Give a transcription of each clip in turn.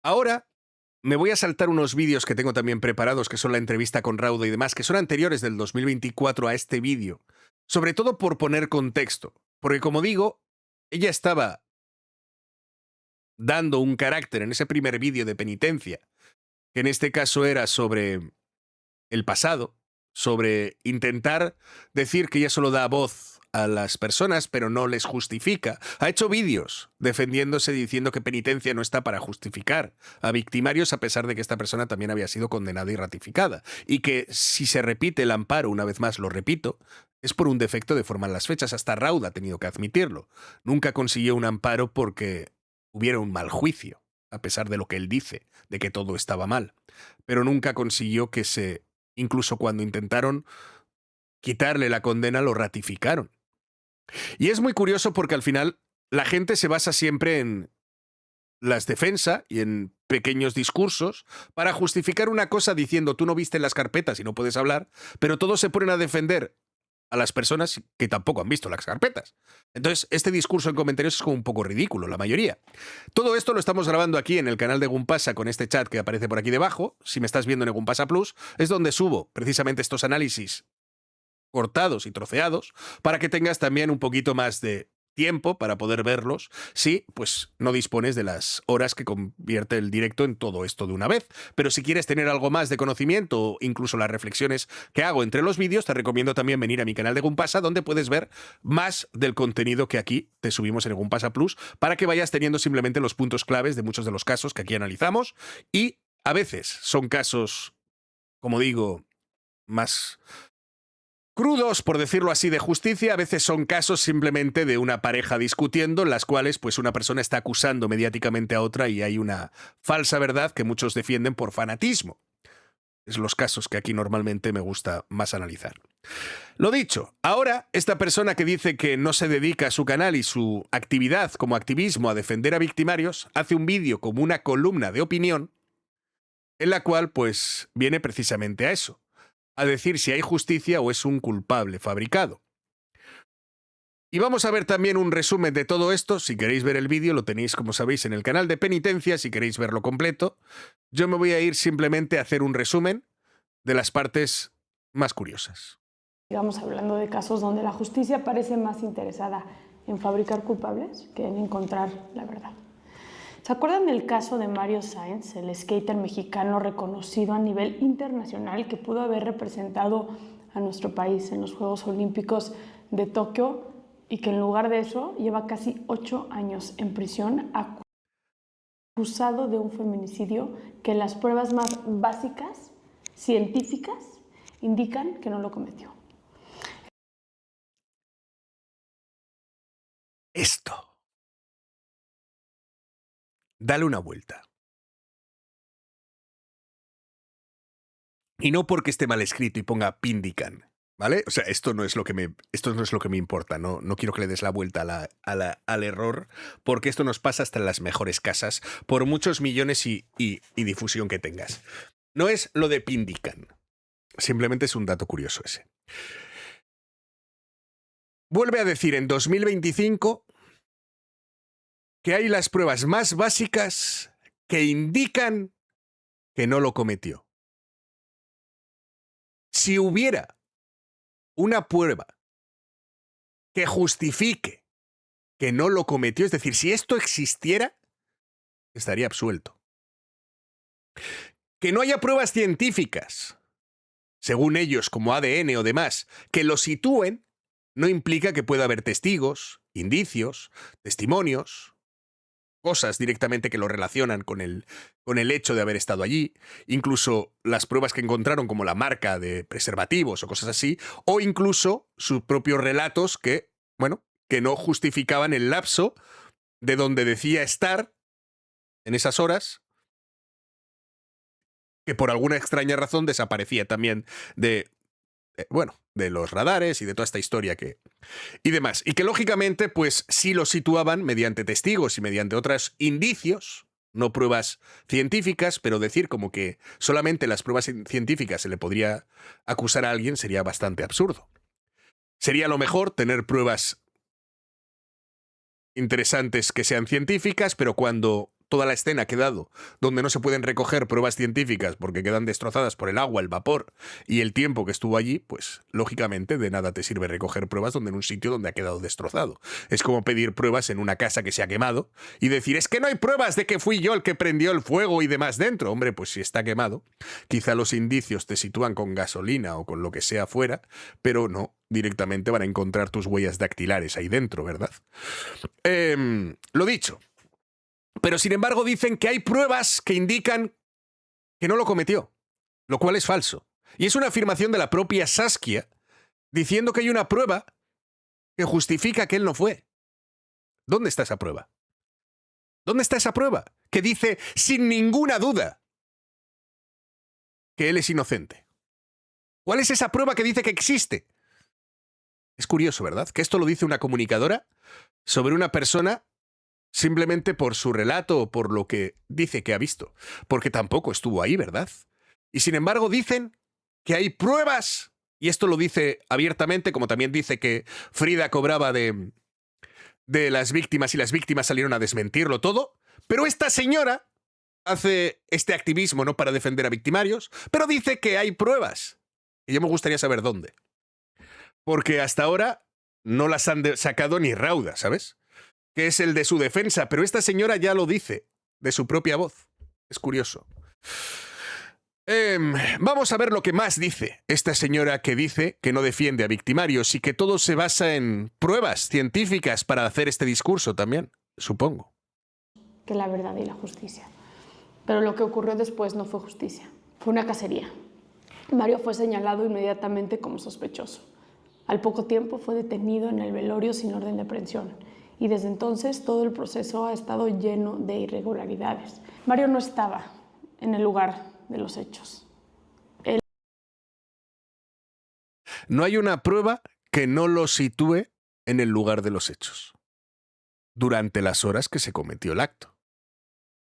Ahora me voy a saltar unos vídeos que tengo también preparados, que son la entrevista con Rauda y demás, que son anteriores del 2024 a este vídeo. Sobre todo por poner contexto. Porque como digo, ella estaba dando un carácter en ese primer vídeo de penitencia, que en este caso era sobre el pasado, sobre intentar decir que ella solo da voz a las personas, pero no les justifica. Ha hecho vídeos defendiéndose, diciendo que penitencia no está para justificar a victimarios, a pesar de que esta persona también había sido condenada y ratificada. Y que si se repite el amparo, una vez más lo repito, es por un defecto de formar las fechas. Hasta Rauda ha tenido que admitirlo. Nunca consiguió un amparo porque hubiera un mal juicio, a pesar de lo que él dice, de que todo estaba mal. Pero nunca consiguió que se... Incluso cuando intentaron quitarle la condena, lo ratificaron. Y es muy curioso porque al final la gente se basa siempre en las defensas y en pequeños discursos para justificar una cosa diciendo tú no viste las carpetas y no puedes hablar, pero todos se ponen a defender a las personas que tampoco han visto las carpetas. Entonces, este discurso en comentarios es como un poco ridículo, la mayoría. Todo esto lo estamos grabando aquí en el canal de Gumpasa con este chat que aparece por aquí debajo. Si me estás viendo en Gumpasa Plus, es donde subo precisamente estos análisis cortados y troceados para que tengas también un poquito más de tiempo para poder verlos si pues no dispones de las horas que convierte el directo en todo esto de una vez. Pero si quieres tener algo más de conocimiento o incluso las reflexiones que hago entre los vídeos, te recomiendo también venir a mi canal de Gumpasa, donde puedes ver más del contenido que aquí te subimos en el Gumpasa Plus, para que vayas teniendo simplemente los puntos claves de muchos de los casos que aquí analizamos. Y a veces son casos, como digo, más crudos, por decirlo así, de justicia. A veces son casos simplemente de una pareja discutiendo, en las cuales pues una persona está acusando mediáticamente a otra y hay una falsa verdad que muchos defienden por fanatismo. Es los casos que aquí normalmente me gusta más analizar. Lo dicho, ahora esta persona que dice que no se dedica a su canal y su actividad como activismo a defender a victimarios, hace un vídeo como una columna de opinión en la cual pues viene precisamente a eso, a decir si hay justicia o es un culpable fabricado. Y vamos a ver también un resumen de todo esto. Si queréis ver el vídeo, lo tenéis, como sabéis, en el canal de Penitencia, si queréis verlo completo. Yo me voy a ir simplemente a hacer un resumen de las partes más curiosas. Digamos, hablando de casos donde la justicia parece más interesada en fabricar culpables que en encontrar la verdad. ¿Se acuerdan del caso de Mario Sainz, el skater mexicano reconocido a nivel internacional que pudo haber representado a nuestro país en los Juegos Olímpicos de Tokio y que en lugar de eso lleva casi 8 años en prisión acusado de un feminicidio que las pruebas más básicas, científicas, indican que no lo cometió? Esto. Dale una vuelta. Y no porque esté mal escrito y ponga Pindican, ¿vale? O sea, esto no es lo que me importa. No quiero que le des la vuelta al error, porque esto nos pasa hasta en las mejores casas, por muchos millones y difusión que tengas. No es lo de Pindican. Simplemente es un dato curioso ese. Vuelve a decir en 2025 que hay las pruebas más básicas que indican que no lo cometió. Si hubiera una prueba que justifique que no lo cometió, es decir, si esto existiera, estaría absuelto. Que no haya pruebas científicas, según ellos, como ADN o demás, que lo sitúen, no implica que pueda haber testigos, indicios, testimonios, cosas directamente que lo relacionan con el hecho de haber estado allí, incluso las pruebas que encontraron como la marca de preservativos o cosas así, o incluso sus propios relatos que, bueno, que no justificaban el lapso de donde decía estar en esas horas, que por alguna extraña razón desaparecía también de los radares y de toda esta historia y demás. Y que lógicamente, pues sí lo situaban mediante testigos y mediante otros indicios, no pruebas científicas, pero decir como que solamente las pruebas científicas se le podría acusar a alguien sería bastante absurdo. Sería lo mejor tener pruebas interesantes que sean científicas, pero cuando toda la escena ha quedado donde no se pueden recoger pruebas científicas porque quedan destrozadas por el agua, el vapor y el tiempo que estuvo allí, pues lógicamente de nada te sirve recoger pruebas donde en un sitio donde ha quedado destrozado. Es como pedir pruebas en una casa que se ha quemado y decir, es que no hay pruebas de que fui yo el que prendió el fuego y demás dentro. Hombre, pues si está quemado, quizá los indicios te sitúan con gasolina o con lo que sea fuera, pero no, directamente van a encontrar tus huellas dactilares ahí dentro, ¿verdad? Lo dicho. Pero sin embargo dicen que hay pruebas que indican que no lo cometió, lo cual es falso. Y es una afirmación de la propia Saskia diciendo que hay una prueba que justifica que él no fue. ¿Dónde está esa prueba? ¿Dónde está esa prueba que dice sin ninguna duda que él es inocente? ¿Cuál es esa prueba que dice que existe? Es curioso, ¿verdad? Que esto lo dice una comunicadora sobre una persona simplemente por su relato o por lo que dice que ha visto, porque tampoco estuvo ahí, ¿verdad? Y sin embargo dicen que hay pruebas, y esto lo dice abiertamente, como también dice que Frida cobraba de las víctimas y las víctimas salieron a desmentirlo todo, pero esta señora hace este activismo no para defender a victimarios, pero dice que hay pruebas, y yo me gustaría saber dónde. Porque hasta ahora no las han sacado ni rauda, ¿sabes? Que es el de su defensa, pero esta señora ya lo dice, de su propia voz. Es curioso. Vamos a ver lo que más dice esta señora que dice que no defiende a victimarios y que todo se basa en pruebas científicas para hacer este discurso también, supongo. Que la verdad y la justicia. Pero lo que ocurrió después no fue justicia, fue una cacería. Mario fue señalado inmediatamente como sospechoso. Al poco tiempo fue detenido en el velorio sin orden de aprehensión y desde entonces todo el proceso ha estado lleno de irregularidades. Mario no estaba en el lugar de los hechos. No hay una prueba que no lo sitúe en el lugar de los hechos, durante las horas que se cometió el acto.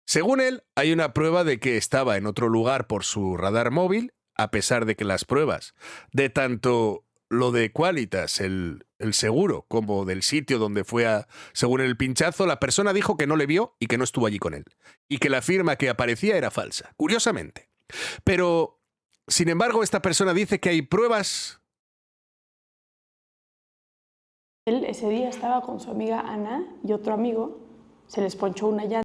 Según él, hay una prueba de que estaba en otro lugar por su radar móvil, a pesar de que las pruebas de tanto lo de Qualitas, el seguro, como del sitio donde fue según el pinchazo, la persona dijo que no le vio y que no estuvo allí con él, y que la firma que aparecía era falsa, curiosamente. Pero, sin embargo, esta persona dice que hay pruebas. Él ese día estaba con su amiga Ana y otro amigo, se les ponchó una llanta.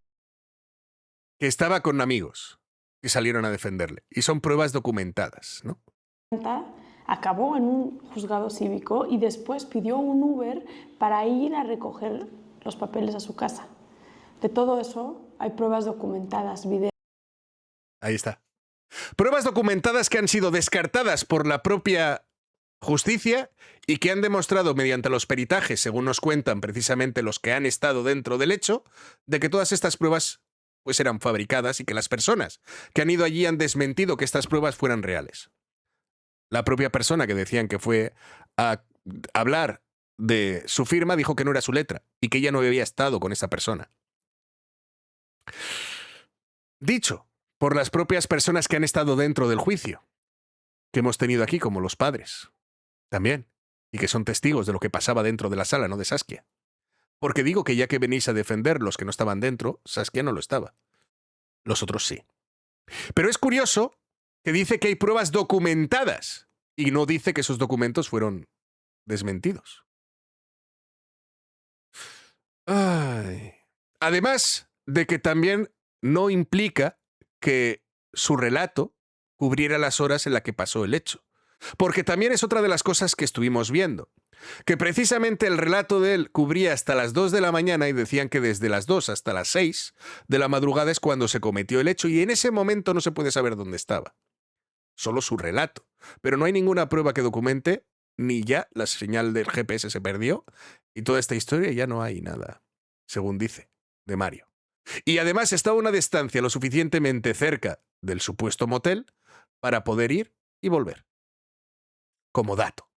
Que estaba con amigos que salieron a defenderle, y son pruebas documentadas, ¿no? Acabó en un juzgado cívico y después pidió un Uber para ir a recoger los papeles a su casa. De todo eso hay pruebas documentadas, videos. Ahí está. Pruebas documentadas que han sido descartadas por la propia justicia y que han demostrado mediante los peritajes, según nos cuentan precisamente los que han estado dentro del hecho, de que todas estas pruebas pues eran fabricadas y que las personas que han ido allí han desmentido que estas pruebas fueran reales. La propia persona que decían que fue a hablar de su firma dijo que no era su letra y que ella no había estado con esa persona. Dicho por las propias personas que han estado dentro del juicio, que hemos tenido aquí, como los padres, también, y que son testigos de lo que pasaba dentro de la sala, no de Saskia. Porque digo que ya que venís a defender los que no estaban dentro, Saskia no lo estaba. Los otros sí. Pero es curioso que dice que hay pruebas documentadas y no dice que esos documentos fueron desmentidos. Ay. Además de que también no implica que su relato cubriera las horas en las que pasó el hecho. Porque también es otra de las cosas que estuvimos viendo. Que precisamente el relato de él cubría hasta las 2 de la mañana y decían que desde las 2 hasta las 6 de la madrugada es cuando se cometió el hecho y en ese momento no se puede saber dónde estaba. Solo su relato. Pero no hay ninguna prueba que documente, ni ya la señal del GPS se perdió y toda esta historia ya no hay nada, según dice, de Mario. Y además estaba a una distancia lo suficientemente cerca del supuesto motel para poder ir y volver. Como dato.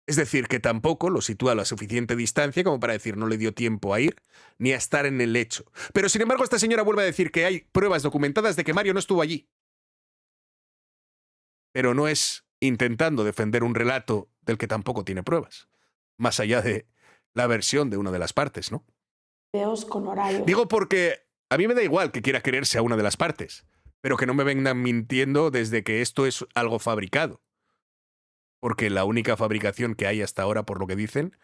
Es decir, que tampoco lo sitúa a la suficiente distancia como para decir no le dio tiempo a ir ni a estar en el hecho. Pero sin embargo esta señora vuelve a decir que hay pruebas documentadas de que Mario no estuvo allí. Pero no es intentando defender un relato del que tampoco tiene pruebas, más allá de la versión de una de las partes, ¿no? Videos con horarios. Digo porque A mí me da igual que quiera creerse a una de las partes, pero que no me vengan mintiendo desde que esto es algo fabricado. Porque la única fabricación que hay hasta ahora, por lo que dicen,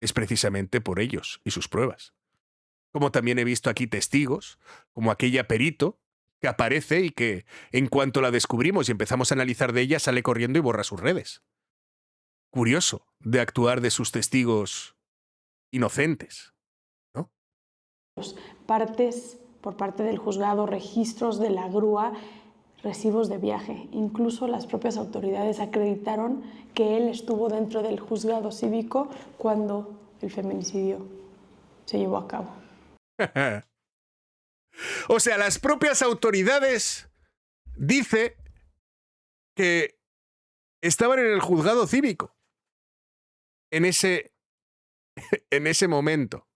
es precisamente por ellos y sus pruebas. Como también he visto aquí testigos, como aquella perito, que aparece y que, en cuanto la descubrimos y empezamos a analizar de ella, sale corriendo y borra sus redes. Curioso de actuar de sus testigos inocentes, ¿no? Partes por parte del juzgado, registros de la grúa, recibos de viaje. Incluso las propias autoridades acreditaron que él estuvo dentro del juzgado cívico cuando el feminicidio se llevó a cabo. O sea, las propias autoridades dice que estaban en el juzgado cívico en ese momento.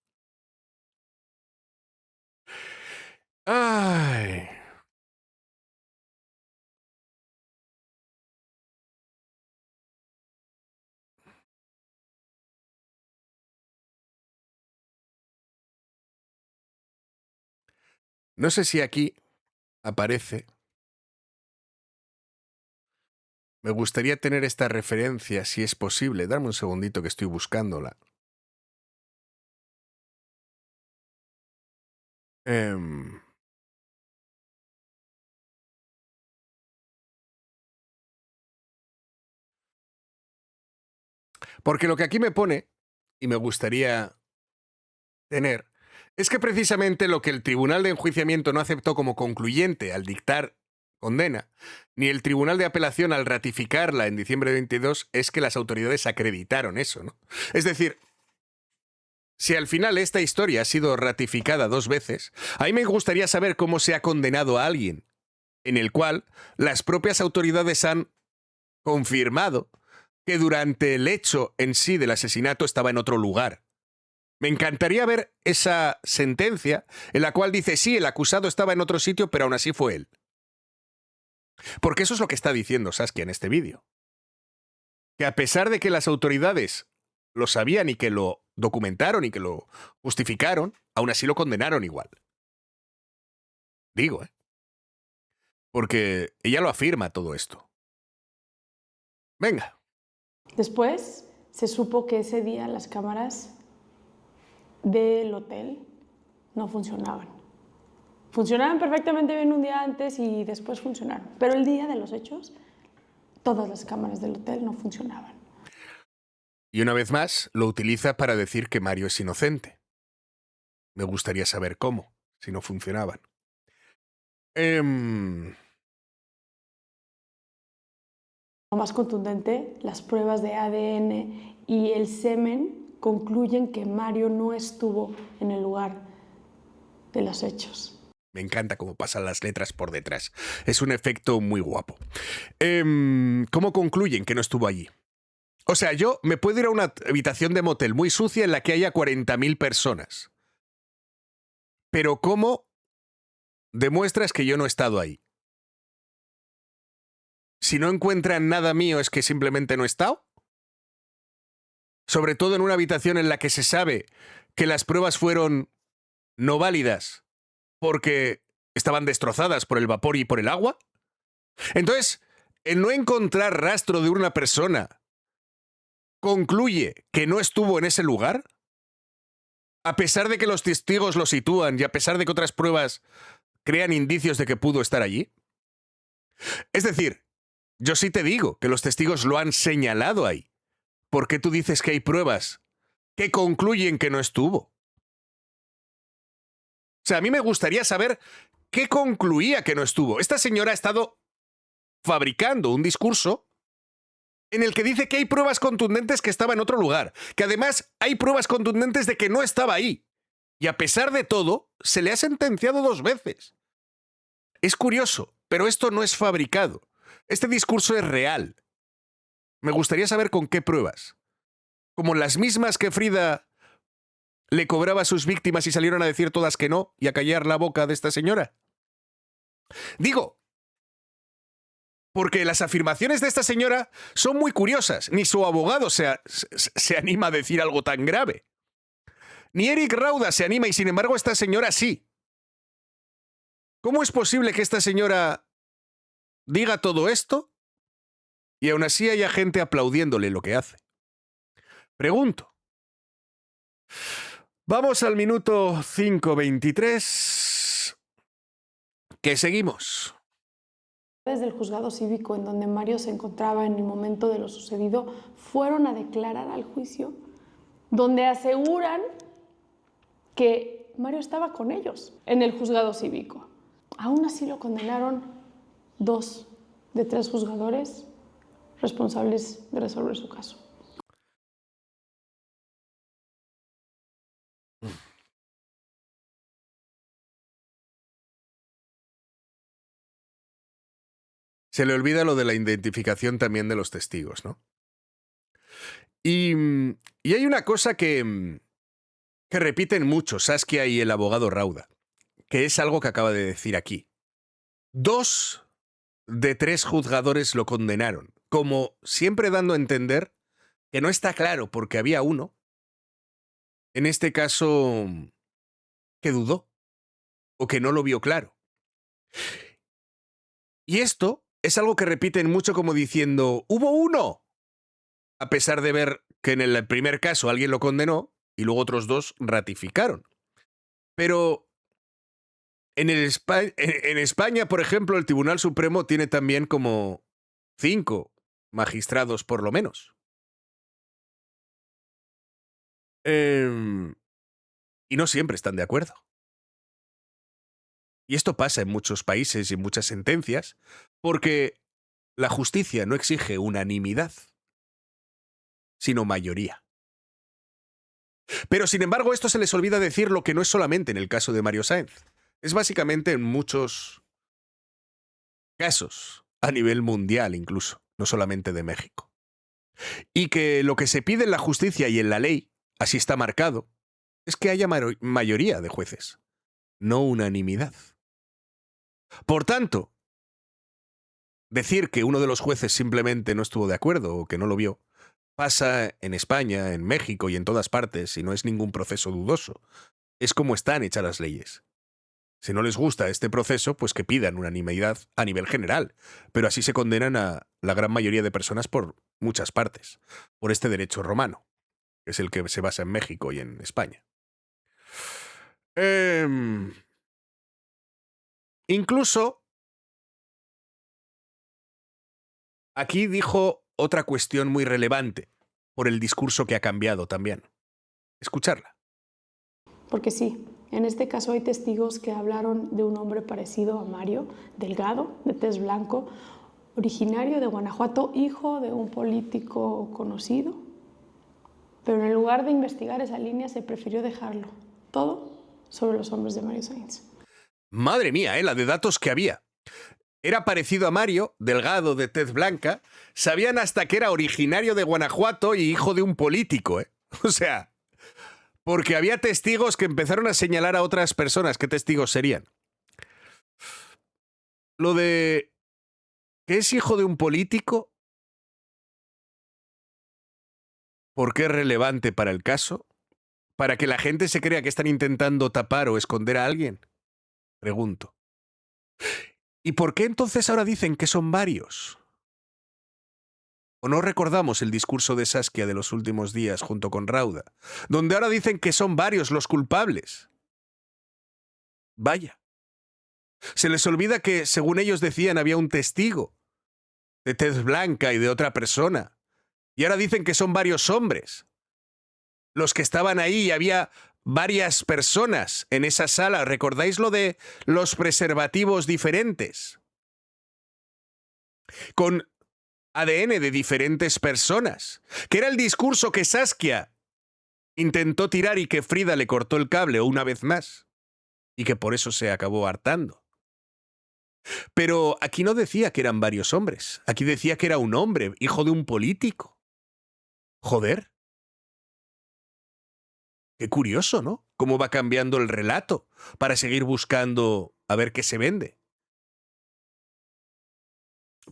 Ay. No sé si aquí aparece. Me gustaría tener esta referencia, si es posible. Dame un segundito que estoy buscándola. Porque lo que aquí me pone, y me gustaría tener, es que precisamente lo que el Tribunal de Enjuiciamiento no aceptó como concluyente al dictar condena, ni el Tribunal de Apelación al ratificarla en diciembre de 22, es que las autoridades acreditaron eso, ¿no? Es decir, si al final esta historia ha sido ratificada 2 veces, a mí me gustaría saber cómo se ha condenado a alguien, en el cual las propias autoridades han confirmado que durante el hecho en sí del asesinato estaba en otro lugar. Me encantaría ver esa sentencia en la cual dice, sí, el acusado estaba en otro sitio, pero aún así fue él. Porque eso es lo que está diciendo Saskia en este vídeo. Que a pesar de que las autoridades lo sabían y que lo documentaron y que lo justificaron, aún así lo condenaron igual. Digo, ¿eh? Porque ella lo afirma todo esto. Venga. Después se supo que ese día las cámaras del hotel no funcionaban. Funcionaban perfectamente bien un día antes y después funcionaron. Pero el día de los hechos, todas las cámaras del hotel no funcionaban. Y una vez más, lo utiliza para decir que Mario es inocente. Me gustaría saber cómo, si no funcionaban. Lo más contundente, las pruebas de ADN y el semen concluyen que Mario no estuvo en el lugar de los hechos. Me encanta cómo pasan las letras por detrás. Es un efecto muy guapo. ¿Cómo concluyen que no estuvo allí? O sea, yo me puedo ir a una habitación de motel muy sucia en la que haya 40.000 personas. Pero ¿cómo demuestras que yo no he estado ahí? Si no encuentran nada mío, ¿es que simplemente no he estado? Sobre todo en una habitación en la que se sabe que las pruebas fueron no válidas porque estaban destrozadas por el vapor y por el agua. Entonces, el no encontrar rastro de una persona concluye que no estuvo en ese lugar, a pesar de que los testigos lo sitúan y a pesar de que otras pruebas crean indicios de que pudo estar allí. Es decir, yo sí te digo que los testigos lo han señalado ahí. ¿Por qué tú dices que hay pruebas que concluyen que no estuvo? O sea, a mí me gustaría saber qué concluía que no estuvo. Esta señora ha estado fabricando un discurso en el que dice que hay pruebas contundentes que estaba en otro lugar, que además hay pruebas contundentes de que no estaba ahí. Y a pesar de todo, se le ha sentenciado 2 veces. Es curioso, pero esto no es fabricado. Este discurso es real. Me gustaría saber con qué pruebas. Como las mismas que Frida le cobraba a sus víctimas y salieron a decir todas que no y a callar la boca de esta señora. Digo, porque las afirmaciones de esta señora son muy curiosas. Ni su abogado se anima a decir algo tan grave. Ni Eric Rauda se anima y sin embargo esta señora sí. ¿Cómo es posible que esta señora diga todo esto y aún así haya gente aplaudiéndole lo que hace? Pregunto. Vamos al minuto 5:23, que seguimos. Desde el juzgado cívico en donde Mario se encontraba en el momento de lo sucedido, fueron a declarar al juicio, donde aseguran que Mario estaba con ellos en el juzgado cívico. Aún así lo condenaron 2 de 3 juzgadores responsables de resolver su caso. Se le olvida lo de la identificación también de los testigos, ¿no? Y hay una cosa que repiten mucho Saskia y el abogado Rauda, que es algo que acaba de decir aquí. 2 de 3 juzgadores lo condenaron, como siempre dando a entender que no está claro porque había uno, en este caso, que dudó o que no lo vio claro. Y esto es algo que repiten mucho como diciendo, ¡hubo uno! A pesar de ver que en el primer caso alguien lo condenó y luego otros 2 ratificaron. Pero en España, por ejemplo, el Tribunal Supremo tiene también como 5 magistrados por lo menos. Y no siempre están de acuerdo. Y esto pasa en muchos países y en muchas sentencias, porque la justicia no exige unanimidad, sino mayoría. Pero sin embargo, esto se les olvida decir lo que no es solamente en el caso de Mario Sáenz. Es básicamente en muchos casos, a nivel mundial incluso, no solamente de México. Y que lo que se pide en la justicia y en la ley, así está marcado, es que haya mayoría de jueces, no unanimidad. Por tanto, decir que uno de los jueces simplemente no estuvo de acuerdo o que no lo vio, pasa en España, en México y en todas partes y no es ningún proceso dudoso. Es como están hechas las leyes. Si no les gusta este proceso, pues que pidan unanimidad a nivel general, pero así se condenan a la gran mayoría de personas por muchas partes, por este derecho romano, que es el que se basa en México y en España. Incluso aquí dijo otra cuestión muy relevante por el discurso que ha cambiado también. Escucharla. Porque sí, en este caso hay testigos que hablaron de un hombre parecido a Mario, delgado, de tez blanco, originario de Guanajuato, hijo de un político conocido. Pero en lugar de investigar esa línea se prefirió dejarlo todo sobre los hombres de Mario Sáenz. Madre mía, la de datos que había. Era parecido a Mario, delgado, de tez blanca. Sabían hasta que era originario de Guanajuato y hijo de un político, ¿eh? O sea, porque había testigos que empezaron a señalar a otras personas. ¿Qué testigos serían? Lo de que es hijo de un político, ¿por qué es relevante para el caso? ¿Para que la gente se crea que están intentando tapar o esconder a alguien? Pregunto. ¿Y por qué entonces ahora dicen que son varios? ¿O no recordamos el discurso de Saskia de los últimos días junto con Rauda, donde ahora dicen que son varios los culpables? Vaya. Se les olvida que, según ellos decían, había un testigo de tez blanca y de otra persona. Y ahora dicen que son varios hombres los que estaban ahí y había varias personas en esa sala. ¿Recordáis lo de los preservativos diferentes? Con ADN de diferentes personas. Que era el discurso que Saskia intentó tirar y que Frida le cortó el cable una vez más. Y que por eso se acabó hartando. Pero aquí no decía que eran varios hombres. Aquí decía que era un hombre, hijo de un político. Joder. Qué curioso, ¿no? Cómo va cambiando el relato para seguir buscando a ver qué se vende.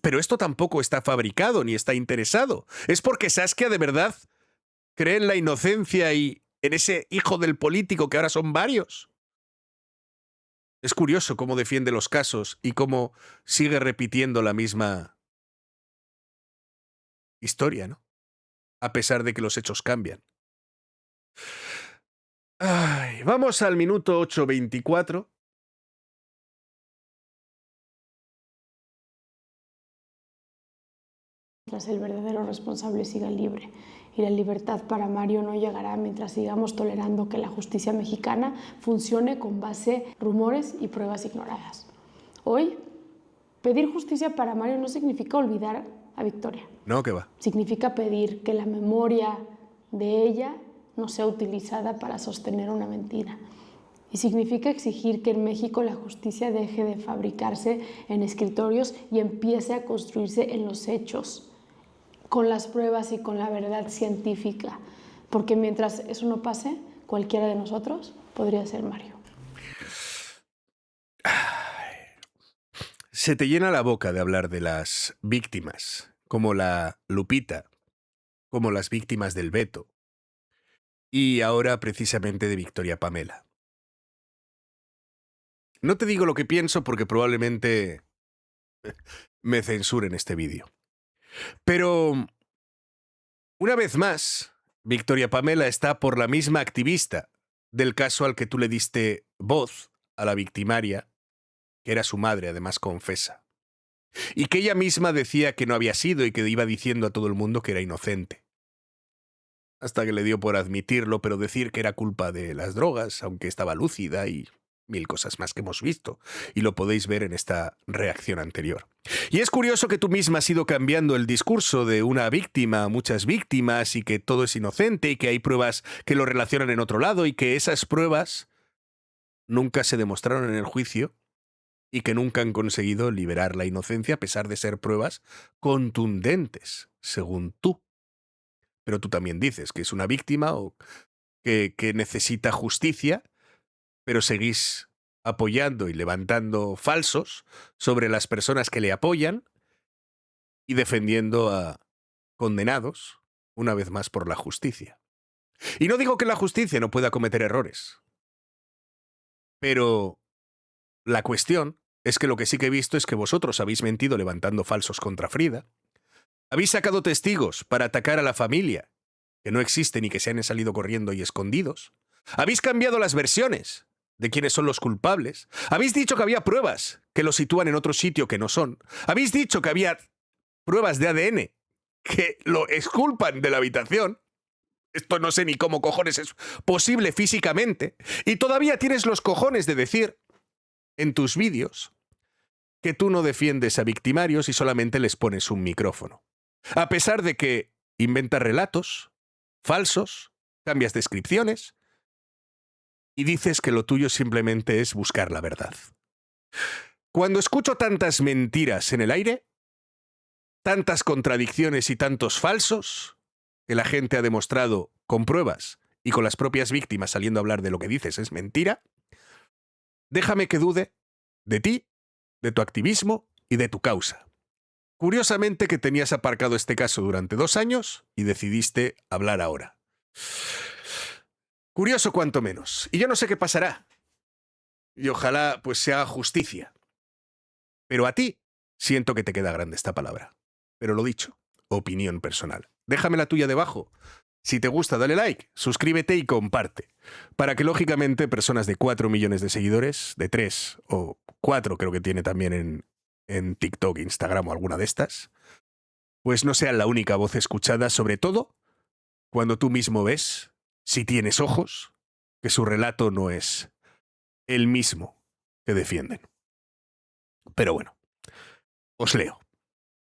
Pero esto tampoco está fabricado ni está interesado. Es porque Saskia de verdad cree en la inocencia y en ese hijo del político que ahora son varios. Es curioso cómo defiende los casos y cómo sigue repitiendo la misma historia, ¿no? A pesar de que los hechos cambian. Ay, vamos al minuto 8:24. Mientras el verdadero responsable siga libre. Y la libertad para Mario no llegará mientras sigamos tolerando que la justicia mexicana funcione con base en rumores y pruebas ignoradas. Hoy, pedir justicia para Mario no significa olvidar a Victoria. No, ¿qué va? Significa pedir que la memoria de ella no sea utilizada para sostener una mentira. Y significa exigir que en México la justicia deje de fabricarse en escritorios y empiece a construirse en los hechos, con las pruebas y con la verdad científica. Porque mientras eso no pase, cualquiera de nosotros podría ser Mario. Se te llena la boca de hablar de las víctimas, como la Lupita, como las víctimas del Beto, y ahora precisamente de Victoria Pamela. No te digo lo que pienso porque probablemente me censuren este vídeo. Pero, una vez más, Victoria Pamela está por la misma activista del caso al que tú le diste voz, a la victimaria, que era su madre, además confesa. Y que ella misma decía que no había sido y que iba diciendo a todo el mundo que era inocente. Hasta que le dio por admitirlo, pero decir que era culpa de las drogas, aunque estaba lúcida y mil cosas más que hemos visto. Y lo podéis ver en esta reacción anterior. Y es curioso que tú misma has ido cambiando el discurso de una víctima a muchas víctimas y que todo es inocente y que hay pruebas que lo relacionan en otro lado y que esas pruebas nunca se demostraron en el juicio y que nunca han conseguido liberar la inocencia a pesar de ser pruebas contundentes, según tú. Pero tú también dices que es una víctima o que necesita justicia, pero seguís apoyando y levantando falsos sobre las personas que le apoyan y defendiendo a condenados, una vez más, por la justicia. Y no digo que la justicia no pueda cometer errores, pero la cuestión es que lo que sí que he visto es que vosotros habéis mentido levantando falsos contra Frida, habéis sacado testigos para atacar a la familia, que no existen y que se han salido corriendo y escondidos, habéis cambiado las versiones de quiénes son los culpables, habéis dicho que había pruebas que los sitúan en otro sitio que no son, habéis dicho que había pruebas de ADN que lo exculpan de la habitación. Esto no sé ni cómo cojones es posible físicamente. Y todavía tienes los cojones de decir en tus vídeos que tú no defiendes a victimarios y solamente les pones un micrófono. A pesar de que inventas relatos falsos, cambias descripciones y dices que lo tuyo simplemente es buscar la verdad. Cuando escucho tantas mentiras en el aire, tantas contradicciones y tantos falsos, que la gente ha demostrado con pruebas y con las propias víctimas saliendo a hablar de lo que dices es mentira, déjame que dude de ti, de tu activismo y de tu causa. Curiosamente que tenías aparcado este caso durante 2 años y decidiste hablar ahora. Curioso cuanto menos. Y yo no sé qué pasará. Y ojalá pues se haga justicia. Pero a ti siento que te queda grande esta palabra. Pero lo dicho, opinión personal. Déjame la tuya debajo. Si te gusta, dale like, suscríbete y comparte. Para que, lógicamente, personas de 4 millones de seguidores, de 3 o 4 creo que tiene también en TikTok, Instagram o alguna de estas, pues no sean la única voz escuchada, sobre todo cuando tú mismo ves, si tienes ojos, que su relato no es el mismo que defienden. Pero bueno, os leo.